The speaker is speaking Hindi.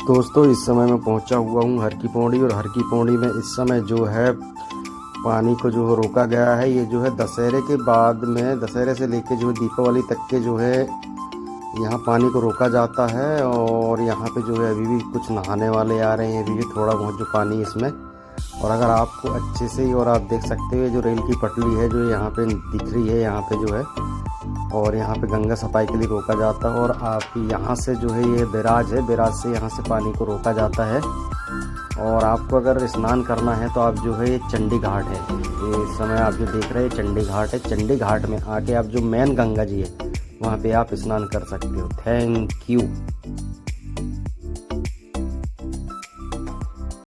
दोस्तों इस समय मैं पहुंचा हुआ हूं हर की पौड़ी, और हर की पौड़ी में इस समय जो है पानी को जो रोका गया है। ये जो है दशहरे के बाद में, दशहरे से लेके जो है दीपावली तक के जो है यहाँ पानी को रोका जाता है। और यहाँ पे जो है अभी भी कुछ नहाने वाले आ रहे हैं, अभी भी थोड़ा बहुत जो पानी इसमें। और अगर आपको अच्छे से ही, और आप देख सकते हो जो रेल की पटरी है जो यहाँ पे दिख रही है, यहाँ पे जो है, और यहाँ पे गंगा सफाई के लिए रोका जाता है। और आप यहाँ से जो है ये बैराज है, बैराज से यहाँ से पानी को रोका जाता है। और आपको अगर स्नान करना है तो आप जो है ये चंडी घाट है, ये इस समय आप जो देख रहे हैं चंडी घाट है। चंडी घाट में आके आप जो मेन गंगा जी है वहाँ पे आप स्नान कर सकते हो। Thank you.